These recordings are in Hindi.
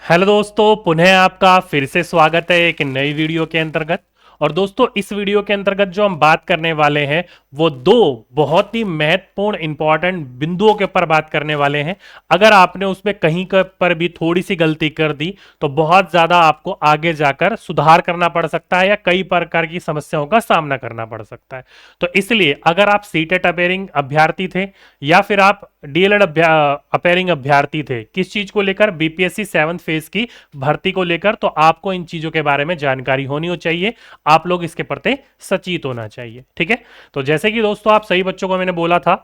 हेलो दोस्तों, पुनः आपका फिर से स्वागत है एक नई वीडियो के अंतर्गत। और दोस्तों, इस वीडियो के अंतर्गत जो हम बात करने वाले हैं वो दो बहुत ही महत्वपूर्ण इंपॉर्टेंट बिंदुओं के ऊपर बात करने वाले हैं। अगर आपने उसमें कहीं पर भी थोड़ी सी गलती कर दी तो बहुत ज्यादा आपको आगे जाकर सुधार करना पड़ सकता है या कई प्रकार की समस्याओं का सामना करना पड़ सकता है। तो इसलिए अगर आप सीटेट अपेयरिंग अभ्यर्थी थे या फिर आप डीएलएड अपेयरिंग अभ्यर्थी थे, किस चीज को लेकर, बीपीएससी 7th फेज की भर्ती को लेकर, तो आपको इन चीजों के बारे में जानकारी होनी हो चाहिए। आप लोग इसके प्रति सचेत होना चाहिए। ठीक है, तो जैसे कि दोस्तों आप सही बच्चों को मैंने बोला था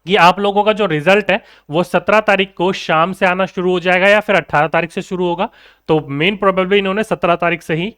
कि आप लोगों का जो रिजल्ट है वो 17 तारीख को शाम से आना शुरू हो जाएगा या फिर 18 तारीख से शुरू होगा। तो मेन प्रोबेबली इन्होंने 17 तारीख से ही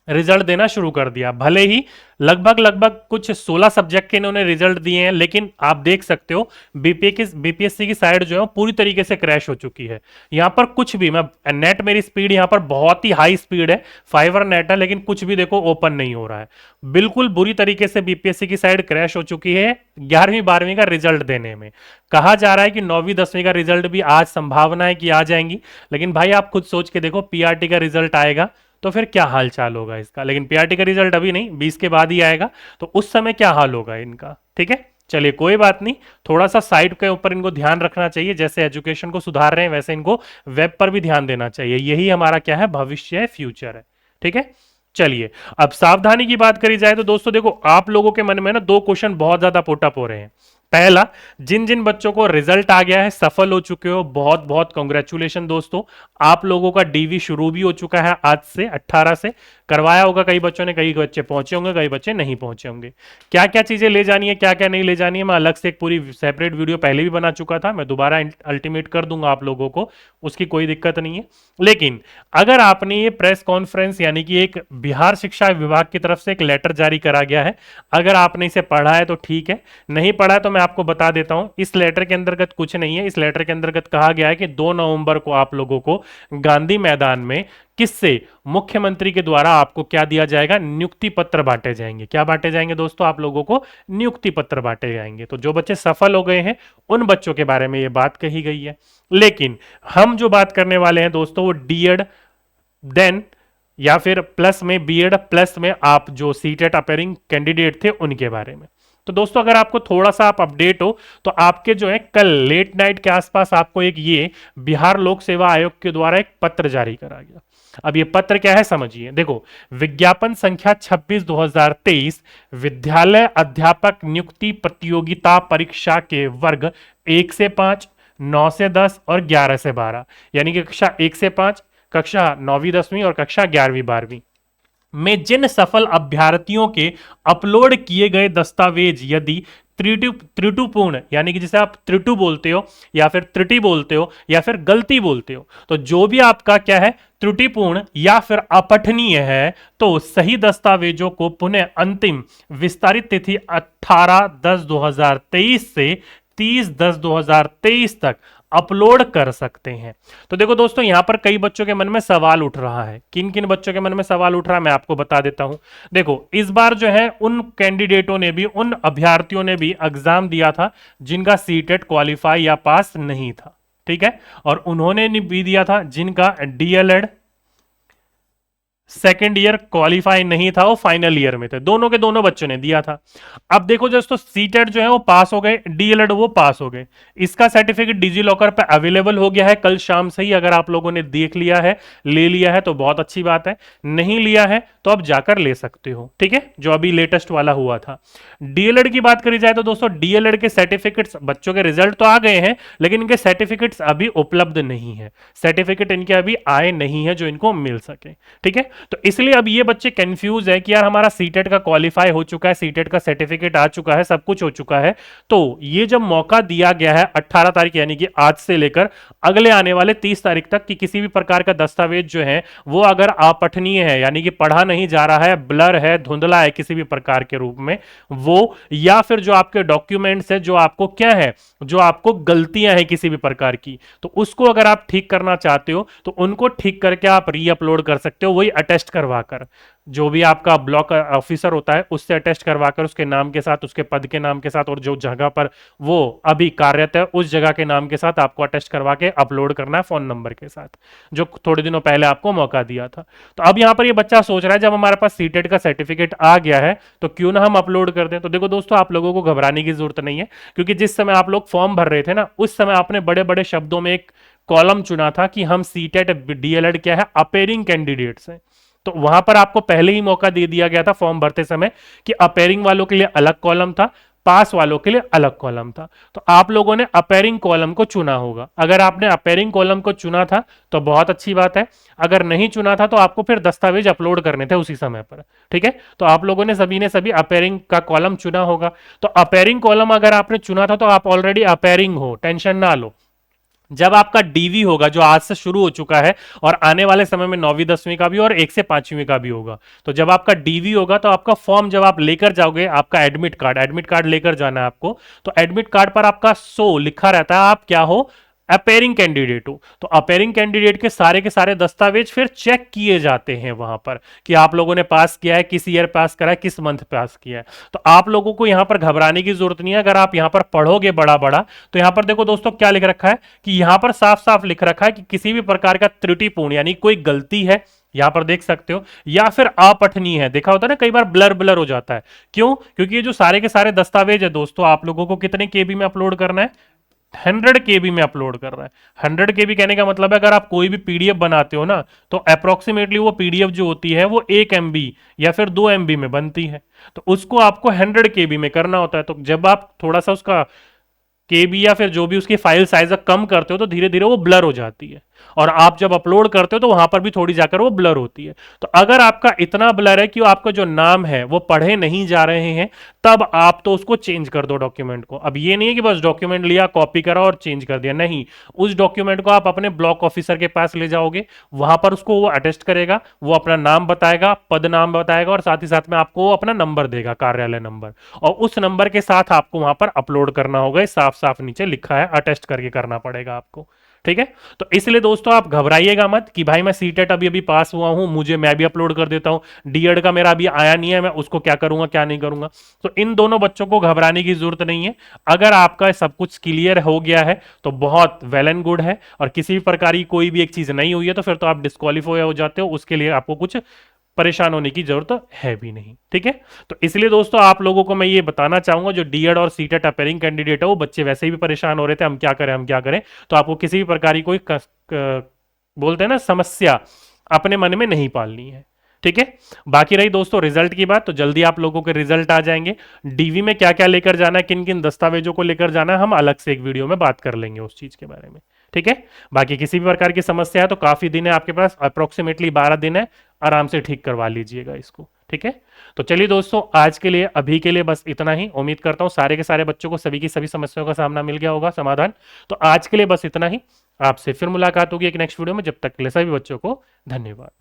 रिजल्ट देना शुरू कर दिया। भले ही लगभग लगभग कुछ 16 सब्जेक्ट के इन्होंने रिजल्ट दिए हैं, लेकिन आप देख सकते हो बीपीएससी की साइड जो है पूरी तरीके से क्रैश हो चुकी है। यहां पर कुछ भी, मैं नेट, मेरी स्पीड यहां पर बहुत ही हाई स्पीड है, फाइबर नेट है, लेकिन कुछ भी देखो ओपन नहीं हो रहा है। बिल्कुल बुरी तरीके से बीपीएससी की साइड क्रैश हो चुकी है 11वीं 12वीं का रिजल्ट देने में। कहा जा रहा है कि 9वीं 10वीं का रिजल्ट भी आज संभावना है कि आ जाएंगी, लेकिन भाई आप खुद सोच के देखो, पीआरटी का रिजल्ट आएगा तो फिर क्या हाल चाल होगा इसका। लेकिन पीआरटी का रिजल्ट अभी नहीं, 20 के बाद ही आएगा, तो उस समय क्या हाल होगा इनका। ठीक है, चलिए कोई बात नहीं, थोड़ा सा साइट के ऊपर इनको ध्यान रखना चाहिए। जैसे एजुकेशन को सुधार रहे हैं वैसे इनको वेब पर भी ध्यान देना चाहिए। यही हमारा क्या है, भविष्य है, फ्यूचर है। ठीक है, चलिए अब सावधानी की बात करी जाए तो दोस्तों देखो, आप लोगों के मन में ना दो क्वेश्चन बहुत ज्यादा पुटअप हो रहे हैं। पहला, जिन जिन बच्चों को रिजल्ट आ गया है, सफल हो चुके हो, बहुत बहुत कांग्रेचुलेशन दोस्तों। आप लोगों का डीवी शुरू भी हो चुका है आज से, 18 से करवाया होगा कई बच्चों ने, कई बच्चे पहुंचे होंगे, कई बच्चे नहीं पहुंचे होंगे। क्या क्या चीजें ले जानी है, क्या क्या नहीं ले जानी है, मैं अलग से एक पूरी सेपरेट वीडियो पहले भी बना चुका था, मैं दोबारा अल्टीमेट कर दूंगा आप लोगों को, उसकी कोई दिक्कत नहीं है। लेकिन अगर आपने ये प्रेस कॉन्फ्रेंस, यानी कि एक बिहार शिक्षा विभाग की तरफ से एक लेटर जारी करा गया है, अगर आपने इसे पढ़ा है तो ठीक है, नहीं पढ़ा है तो मैं आपको बता देता हूं। इस लेटर के अंतर्गत कुछ नहीं है। इस लेटर के अंतर्गत कहा गया है कि 2 नवंबर को आप लोगों को गांधी मैदान में किससे, मुख्यमंत्री के द्वारा आपको क्या दिया जाएगा, नियुक्ति पत्र बांटे जाएंगे। क्या बांटे जाएंगे दोस्तों, आप लोगों को नियुक्ति पत्र बांटे जाएंगे। तो जो बच्चे सफल हो गए हैं उन बच्चों के बारे में यह बात कही गई है। लेकिन हम जो बात करने वाले हैं दोस्तों वो डीएड देन या फिर प्लस में बीएड प्लस में आप जो सीटेट अपेयरिंग कैंडिडेट थे उनके बारे में। तो दोस्तों अगर आपको थोड़ा सा आप अपडेट हो तो आपके जो है कल लेट नाइट के आसपास आपको एक ये बिहार लोक सेवा आयोग के द्वारा एक पत्र जारी करा गया। अब ये पत्र क्या है समझिए, देखो, विज्ञापन संख्या 26/2023 विद्यालय अध्यापक नियुक्ति प्रतियोगिता परीक्षा के वर्ग 1 से 5, 9 से 10 और 11 से 12, यानी कि कक्षा 1 से 5, कक्षा 9वीं 10वीं और कक्षा 11वीं 12वीं में जिन सफल अभ्यर्थियों के अपलोड किए गए दस्तावेज यदि त्रुटिपूर्ण, यानी कि जिसे आप त्रुटि बोलते हो या फिर त्रुटि बोलते हो या फिर गलती बोलते हो, तो जो भी आपका क्या है, त्रुटिपूर्ण या फिर अपठनीय है, तो सही दस्तावेजों को पुनः अंतिम विस्तारित तिथि 18/10/2023 से 30/10/2023 तक अपलोड कर सकते हैं। तो देखो दोस्तों, यहां पर कई बच्चों के मन में सवाल उठ रहा है। किन किन बच्चों के मन में सवाल उठ रहा है मैं आपको बता देता हूं। देखो, इस बार जो है उन कैंडिडेटों ने भी, उन अभ्यर्थियों ने भी एग्जाम दिया था जिनका सीटेट क्वालिफाई या पास नहीं था। ठीक है, और उन्होंने भी दिया था जिनका डीएलएड सेकेंड ईयर क्वालिफाई नहीं था, वो फाइनल ईयर में थे। दोनों के दोनों बच्चों ने दिया था। अब देखो दोस्तों, सीटेट जो है वो पास हो गए, डीएलएड वो पास हो गए। इसका सर्टिफिकेट डिजी लॉकर पे अवेलेबल हो गया है कल शाम से ही। अगर आप लोगों ने देख लिया है, ले लिया है तो बहुत अच्छी बात है, नहीं लिया है तो अब जाकर ले सकते हो। ठीक है, जो अभी लेटेस्ट वाला हुआ था। डीएलएड की बात करी जाए तो दोस्तों, डीएलएड के सर्टिफिकेट्स, बच्चों के रिजल्ट तो आ गए हैं लेकिन इनके सर्टिफिकेट्स अभी उपलब्ध नहीं है। सर्टिफिकेट इनके अभी आए नहीं है जो इनको मिल सके। ठीक है, तो इसलिए अब ये बच्चे कंफ्यूज है कि यार हमारा सीटेट का क्वालिफाई हो चुका है, सीटेट का सर्टिफिकेट आ चुका है, सब कुछ हो चुका है, तो ये जब मौका दिया गया है 18 तारीख यानी कि आज से लेकर अगले आने वाले 30 तारीख तक कि किसी भी प्रकार का दस्तावेज जो है वो अगर अपठनीय है, यानी कि पढ़ा नहीं जा रहा है, ब्लर है, धुंधला है किसी भी प्रकार के रूप में वो, या फिर जो आपके डॉक्यूमेंट्स है जो आपको क्या है, जो आपको गलतियां हैं किसी भी प्रकार की, तो उसको अगर आप ठीक करना चाहते हो तो उनको ठीक करके आप री अपलोड कर सकते हो। वही अटेस्ट करवाकर, जो भी आपका ब्लॉक ऑफिसर होता है उससे अटेस्ट करवाकर उसके नाम के साथ, उसके पद के नाम के साथ और जो जगह पर वो अभी कार्यरत है उस जगह के नाम के साथ आपको अटेस्ट करवा के अपलोड करना है फोन नंबर के साथ, जो थोड़े दिनों पहले आपको मौका दिया था। तो अब यहां पर ये बच्चा सोच रहा है जब हमारे पास सीटेट का सर्टिफिकेट आ गया है तो क्यों ना हम अपलोड कर दें। तो देखो दोस्तों, आप लोगों को घबराने की जरूरत नहीं है, क्योंकि जिस समय आप लोग फॉर्म भर रहे थे ना, उस समय आपने बड़े बड़े शब्दों में एक कॉलम चुना था कि हम सीटेट डीएलएड क्या है, अपेयरिंग कैंडिडेट्स हैं। तो वहां पर आपको पहले ही मौका दे दिया गया था फॉर्म भरते समय कि अपेयरिंग वालों के लिए अलग कॉलम था, पास वालों के लिए अलग कॉलम था। तो आप लोगों ने अपेयरिंग कॉलम को चुना होगा। अगर आपने अपेयरिंग कॉलम को चुना था तो बहुत अच्छी बात है, अगर नहीं चुना था तो आपको फिर दस्तावेज अपलोड करने थे उसी समय पर। ठीक है, तो आप लोगों ने सभी अपेयरिंग का कॉलम चुना होगा। तो अपेयरिंग कॉलम अगर आपने चुना था तो आप ऑलरेडी अपेयरिंग हो, टेंशन ना लो। जब आपका डीवी होगा जो आज से शुरू हो चुका है और आने वाले समय में 9वीं 10वीं का भी और 1 से 5वीं का भी होगा, तो जब आपका डीवी होगा तो आपका फॉर्म जब आप लेकर जाओगे, आपका एडमिट कार्ड लेकर जाना है आपको, तो एडमिट कार्ड पर आपका लिखा रहता है आप क्या हो, अपेयरिंग कैंडिडेट हो। तो अपेयरिंग कैंडिडेट के सारे दस्तावेज फिर चेक किए जाते हैं वहां पर कि आप लोगों ने पास किया है, किस ईयर पास करा है, किस मंथ पास किया है। तो आप लोगों को यहां पर घबराने की जरूरत नहीं है। अगर आप यहां पर पढ़ोगे बड़ा बड़ा, तो यहां पर देखो दोस्तों क्या लिख रखा है कि यहां पर साफ साफ लिख रखा है कि किसी भी प्रकार का त्रुटिपूर्ण यानी कोई गलती है, यहां पर देख सकते हो, या फिर अपठनीय है। देखा होता है ना कई बार ब्लर ब्लर हो जाता है, क्यों? क्योंकि ये जो सारे के सारे दस्तावेज है दोस्तों, आप लोगों को कितने केबी में अपलोड करना है, 100 केबी में अपलोड कर रहा है। 100 केबी कहने का मतलब है अगर आप कोई भी पीडीएफ बनाते हो ना, तो अप्रोक्सीमेटली वो पीडीएफ जो होती है वो 1 एमबी या फिर 2 एमबी में बनती है। तो उसको आपको 100 केबी में करना होता है। तो जब आप थोड़ा सा उसका केबी या फिर जो भी उसकी फाइल साइज कम करते हो तो धीरे धीरे वो ब्लर हो जाती है, और आप जब अपलोड करते हो तो वहां पर भी थोड़ी जाकर वो ब्लर होती है। तो अगर आपका इतना ब्लर है कि आपका जो नाम है वो पढ़े नहीं जा रहे हैं, तब आप तो उसको चेंज कर दो डॉक्यूमेंट को। अब ये नहीं है कि बस डॉक्यूमेंट लिया, कॉपी करा और चेंज कर दिया, नहीं। उस डॉक्यूमेंट को आप अपने ब्लॉक ऑफिसर के पास ले जाओगे, वहां पर उसको वो अटेस्ट करेगा, वो अपना नाम बताएगा, पद नाम बताएगा और साथ ही साथ में आपको अपना नंबर देगा, कार्यालय नंबर, और उस नंबर के साथ आपको वहां पर अपलोड करना होगा। साफ साफ नीचे लिखा है, अटेस्ट करके करना पड़ेगा आपको। ठीक है, तो इसलिए दोस्तों आप घबराइएगा मत कि भाई मैं सीटेट अभी अभी पास हुआ हूं, मुझे मैं भी अपलोड कर देता हूं, डीएड का मेरा अभी आया नहीं है, मैं उसको क्या करूंगा क्या नहीं करूंगा। तो इन दोनों बच्चों को घबराने की जरूरत नहीं है। अगर आपका सब कुछ क्लियर हो गया है तो बहुत वेल एंड गुड है, और किसी भी प्रकार की कोई भी एक चीज नहीं हुई है तो फिर तो आप डिस्क्वालीफाई हो जाते हो, उसके लिए आपको कुछ परेशान होने की जरूरत है भी नहीं। ठीक है, तो इसलिए दोस्तों आप लोगों को मैं ये बताना चाहूंगा, जो डीएड और सीटेट अपेयरिंग कैंडिडेट है, वो बच्चे वैसे ही भी परेशान हो रहे थे हम क्या करें हम क्या करें, तो आपको किसी भी प्रकार की कोई बोलते हैं ना समस्या अपने मन में नहीं पालनी है। ठीक है, बाकी रही दोस्तों रिजल्ट की बात, तो जल्दी आप लोगों के रिजल्ट आ जाएंगे। डीवी में क्या क्या लेकर जाना है, किन किन दस्तावेजों को लेकर जाना है, हम अलग से एक वीडियो में बात कर लेंगे उस चीज के बारे में। ठीक है, बाकी किसी भी प्रकार की समस्या है तो काफी दिन है आपके पास, अप्रोक्सीमेटली 12 दिन है, आराम से ठीक करवा लीजिएगा इसको। ठीक है, तो चलिए दोस्तों आज के लिए अभी के लिए बस इतना ही। उम्मीद करता हूं सारे के सारे बच्चों को सभी की सभी समस्याओं का सामना मिल गया होगा, समाधान। तो आज के लिए बस इतना ही, आपसे फिर मुलाकात होगी एक नेक्स्ट वीडियो में। जब तक के लिए सभी बच्चों को धन्यवाद।